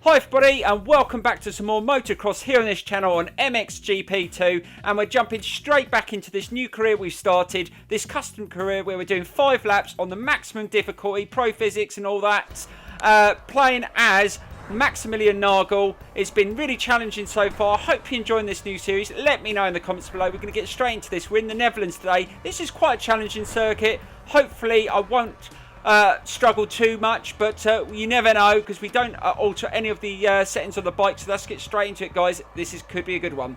Hi everybody and welcome back to some more motocross here on this channel on MXGP2, and we're jumping straight back into this new career we've started, this custom career where we're doing 5 laps on the maximum difficulty, pro physics and all that, playing as Maximilian Nagl. It's been really challenging so far. Hope you're enjoying this new series. Let me know in the comments below. We're going to get straight into this. We're in the Netherlands today. This is quite a challenging circuit. Hopefully I won't struggle too much, but you never know because we don't alter any of the settings on the bike. So let's get straight into it, guys. This could be a good one.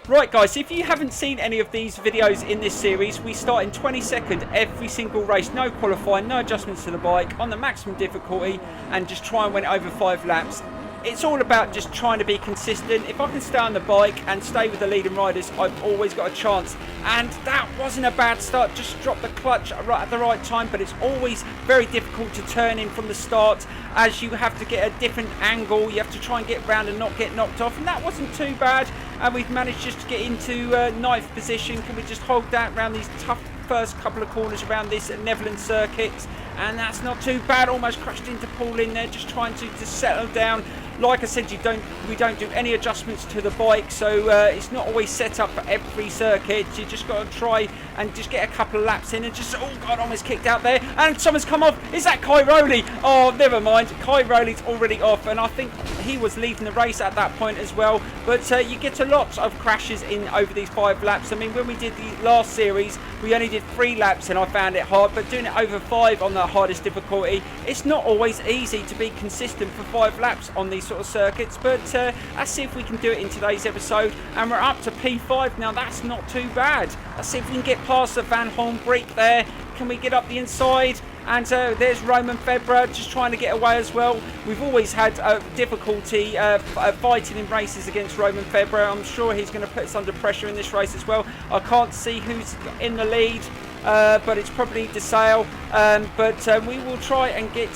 Right guys, if you haven't seen any of these videos in this series, we start in 22nd every single race, no qualifying, no adjustments to the bike, on the maximum difficulty, and just try and win it over 5 laps. It's all about just trying to be consistent. If I can stay on the bike and stay with the leading riders, I've always got a chance. And that wasn't a bad start, just dropped the clutch right at the right time, but it's always very difficult to turn in from the start as you have to get a different angle. You have to try and get round and not get knocked off, and that wasn't too bad. And we've managed just to get into 9th position. Can we just hold that around these tough first couple of corners around this Netherlands circuit? And that's not too bad. Almost crashed into Paul in there, just trying to settle down. Like I said, we don't do any adjustments to the bike, so it's not always set up for every circuit. You just got to try and just get a couple of laps in and just, oh god, almost kicked out there. And someone's come off. Is that Kai Rowley? Oh, never mind. Kai Rowley's already off, and I think he was leading the race at that point as well. But you get a lot of crashes in over these 5 laps. I mean, when we did the last series, we only did 3 laps and I found it hard, but doing it over 5 on the hardest difficulty, it's not always easy to be consistent for 5 laps on these sort of circuits. But let's see if we can do it in today's episode, and we're up to P5 now. That's not too bad. Let's see if we can get past the Van Hornbreek there. Can we get up the inside? And there's Roman Febvre just trying to get away as well. We've always had difficulty fighting in races against Roman Febvre. I'm sure he's going to put us under pressure in this race as well. I can't see who's in the lead, but it's probably DeSalle. But we will try and get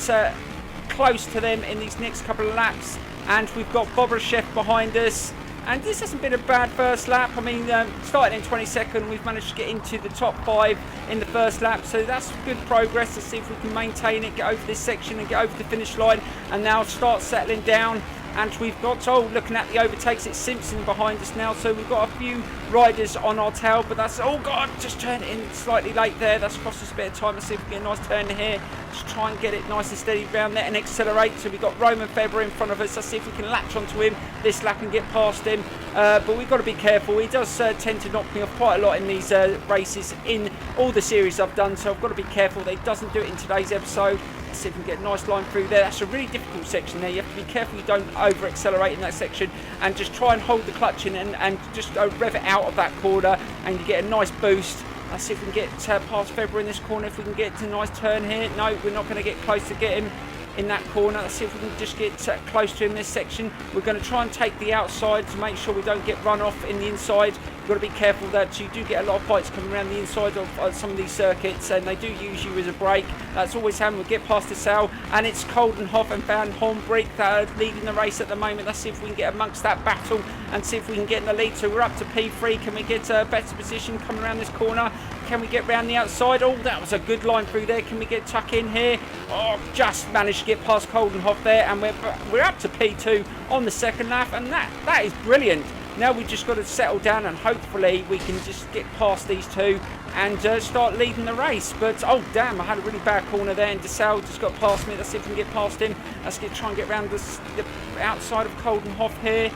close to them in these next couple of laps. And we've got Bobrashev behind us. And this hasn't been a bad first lap. I mean, starting in 22nd, we've managed to get into the top 5 in the first lap. So that's good progress. Let's see if we can maintain it, get over this section and get over the finish line. And now start settling down. And we've got, looking at the overtakes, it's Simpson behind us now. So we've got a few riders on our tail. But that's, oh God, just turned it in slightly late there. That's cost us a bit of time. Let's see if we get a nice turn here. Just try and get it nice and steady around there and accelerate. So we've got Roman Febvre in front of us. Let's see if we can latch onto him this lap and get past him. But we've got to be careful. He does tend to knock me off quite a lot in these races in all the series I've done. So I've got to be careful that he doesn't do it in today's episode. Let's see if we can get a nice line through there. That's a really difficult section there. You have to be careful you don't over accelerate in that section, and just try and hold the clutch in and just rev it out of that corner, and you get a nice boost. Let's see if we can get past Febvre in this corner, if we can get to a nice turn here. No, we're not going to get close to get him in that corner. Let's see if we can just get close to him this section. We're going to try and take the outside to make sure we don't get run off in the inside. You've got to be careful that you do get a lot of fights coming around the inside of some of these circuits, and they do use you as a brake. That's always happened. We'll get past the Sal, and it's Coldenhoff and Van Hornbreek that are leading the race at the moment. Let's see if we can get amongst that battle and see if we can get in the lead. So we're up to P3. Can we get a better position coming around this corner? Can we get round the outside? Oh, that was a good line through there. Can we get tuck in here? Oh, just managed to get past Coldenhoff there, and we're up to P2 on the second lap, and that is brilliant. Now we've just got to settle down, and hopefully we can just get past these two and start leading the race. But oh damn, I had a really bad corner there, and DeSalle just got past me. Let's see if we can get past him. Let's try and get around the outside of Coldenhoff here.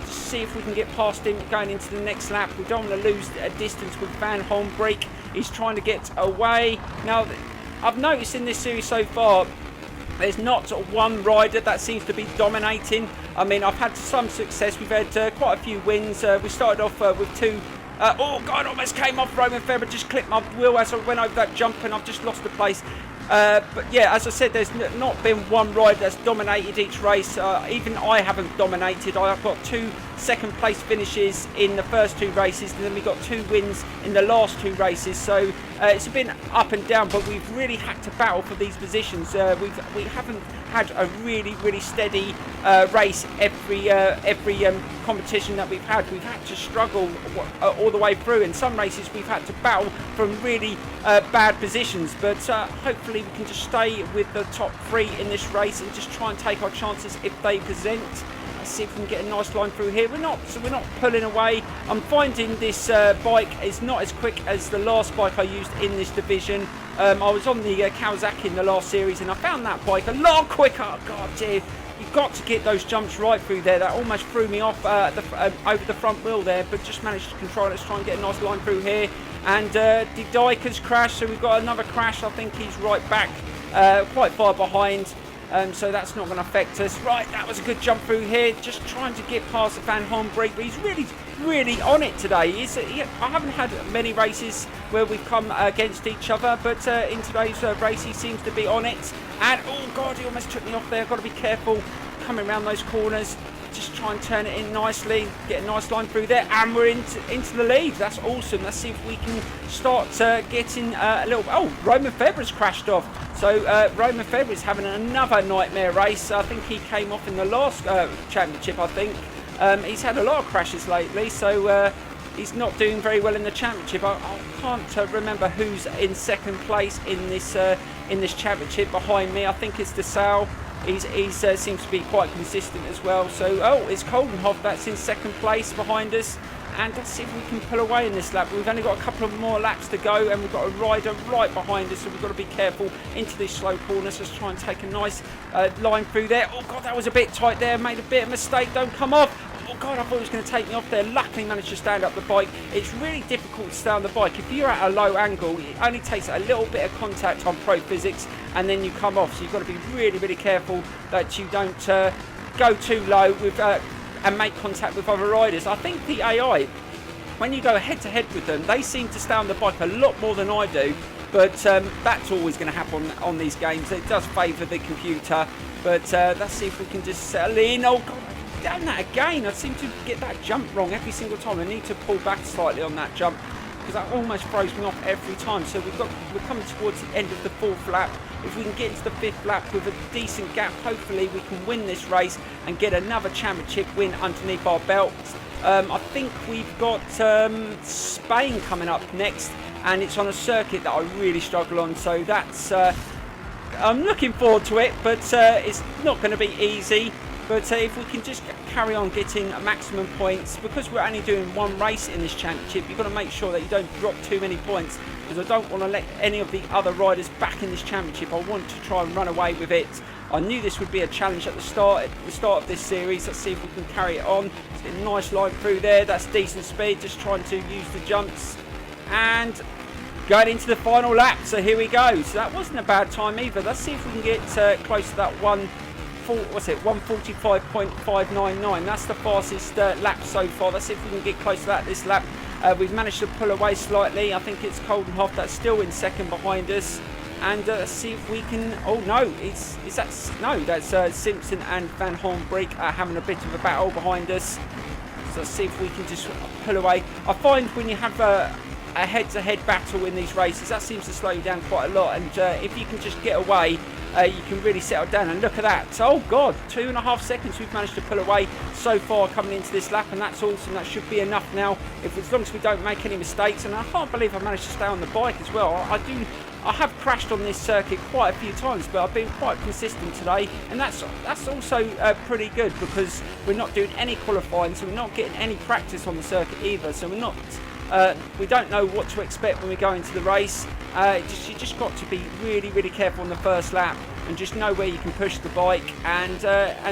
Just see if we can get past him going into the next lap. We don't want to lose a distance with Van Hornbreek. He's trying to get away. Now, I've noticed in this series so far, there's not one rider that seems to be dominating. I mean, I've had some success. We've had quite a few wins. We started off with 2. Oh God, almost came off Roman Febvre. Just clipped my wheel as I went over that jump, and I've just lost the place. But yeah, as I said, there's not been one rider that's dominated each race. Even I haven't dominated. I've got 2 second place finishes in the first 2 races, and then we got 2 wins in the last 2 races. So it's been up and down, but we've really had to battle for these positions. We haven't had a really steady race every competition that we've had. We've had to struggle all the way through. In some races we've had to battle from really bad positions, but hopefully we can just stay with the top 3 in this race and just try and take our chances if they present. Let's see if we can get a nice line through here. We're not pulling away. I'm finding this bike is not as quick as the last bike I used in this division. I was on the Kawasaki in the last series, and I found that bike a lot quicker. Oh, God, dear. You've got to get those jumps right through there. That almost threw me off over the front wheel there, but just managed to control it. Let's try and get a nice line through here. And the Dyker's crashed, so we've got another crash. I think he's right back, quite far behind. So that's not going to affect us. Right, that was a good jump through here. Just trying to get past the Van Hornbreak, but he's really on it today. I haven't had many races where we've come against each other, but in today's race he seems to be on it. And oh God, he almost took me off there. I've got to be careful coming around those corners. Just try and turn it in nicely, get a nice line through there, and we're into the lead. That's awesome. Let's see if we can start getting a little... Oh, Roman Febvre's crashed off. So Roman Febvre's having another nightmare race. I think he came off in the last championship, I think. He's had a lot of crashes lately, so he's not doing very well in the championship. I can't remember who's in second place in this championship behind me. I think it's DeSalle. He seems to be quite consistent as well. So, oh, it's Coldenhoff that's in second place behind us. And let's see if we can pull away in this lap. We've only got a couple of more laps to go, and we've got a rider right behind us, so we've got to be careful into these slow corners. Let's try and take a nice line through there. Oh, God, that was a bit tight there. Made a bit of a mistake. Don't come off. Oh, God, I thought it was going to take me off there. Luckily managed to stand up the bike. It's really difficult to stay on the bike. If you're at a low angle, it only takes a little bit of contact on Pro Physics, and then you come off. So you've got to be really careful that you don't go too low with... and make contact with other riders. I think the AI, when you go head to head with them, they seem to stay on the bike a lot more than I do, but that's always going to happen on these games. It does favour the computer, but let's see if we can just settle in. Oh God, I've done that again. I seem to get that jump wrong every single time. I need to pull back slightly on that jump, because that almost throws me off every time. So we're coming towards the end of the 4th lap. If we can get into the 5th lap with a decent gap, hopefully we can win this race and get another championship win underneath our belts. I think we've got Spain coming up next, and it's on a circuit that I really struggle on. So that's I'm looking forward to it, but it's not going to be easy. But if we can just carry on getting maximum points, because we're only doing 1 race in this championship, you've got to make sure that you don't drop too many points, because I don't want to let any of the other riders back in this championship. I want to try and run away with it. I knew this would be a challenge at the start of this series. Let's see if we can carry it on. Let's get a nice line through there. That's decent speed, just trying to use the jumps. And going into the final lap, so here we go. So that wasn't a bad time either. Let's see if we can get close to that 145.599. That's the fastest lap so far. Let's see if we can get close to that this lap. We've managed to pull away slightly. I think it's Coldenhoff that's still in second behind us. And let's see if we can... Oh no, that's Simpson and Van Hornbreak having a bit of a battle behind us. So let's see if we can just pull away. I find when you have a head-to-head battle in these races, that seems to slow you down quite a lot. And if you can just get away, you can really settle down. And look at that. Oh God, 2.5 seconds we've managed to pull away so far coming into this lap, and that's awesome. That should be enough now, as long as we don't make any mistakes. And I can't believe I've managed to stay on the bike as well. I have crashed on this circuit quite a few times, but I've been quite consistent today, and that's also pretty good, because we're not doing any qualifying, so we're not getting any practice on the circuit either. So we're not... we don't know what to expect when we go into the race. You just got to be really careful on the first lap, and just know where you can push the bike, and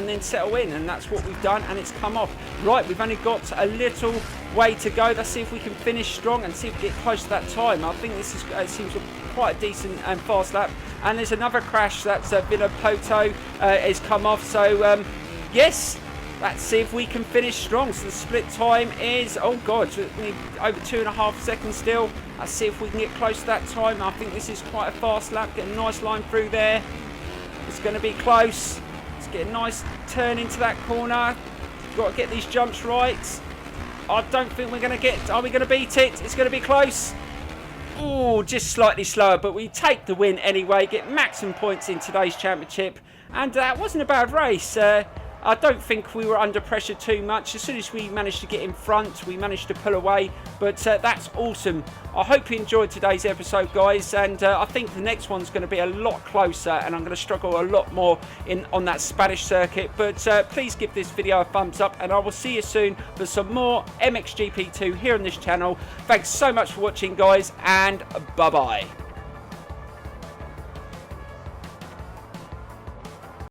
then settle in. And that's what we've done, and it's come off. Right, we've only got a little way to go. Let's see if we can finish strong and see if we get close to that time. I think this seems quite a decent and fast lap. And there's another crash. That's Villa Poto has come off. So yes. Let's see if we can finish strong. So the split time is, oh God, so we need over 2.5 seconds still. Let's see if we can get close to that time. I think this is quite a fast lap. Get a nice line through there. It's going to be close. Let's get a nice turn into that corner. Got to get these jumps right. I don't think we're going to get... Are we going to beat it? It's going to be close. Oh, just slightly slower, but we take the win anyway. Get maximum points in today's championship. And that wasn't a bad race. I don't think we were under pressure too much. As soon as we managed to get in front, we managed to pull away. But that's awesome. I hope you enjoyed today's episode, guys. And I think the next one's going to be a lot closer. And I'm going to struggle a lot more on that Spanish circuit. But please give this video a thumbs up. And I will see you soon for some more MXGP2 here on this channel. Thanks so much for watching, guys. And bye-bye.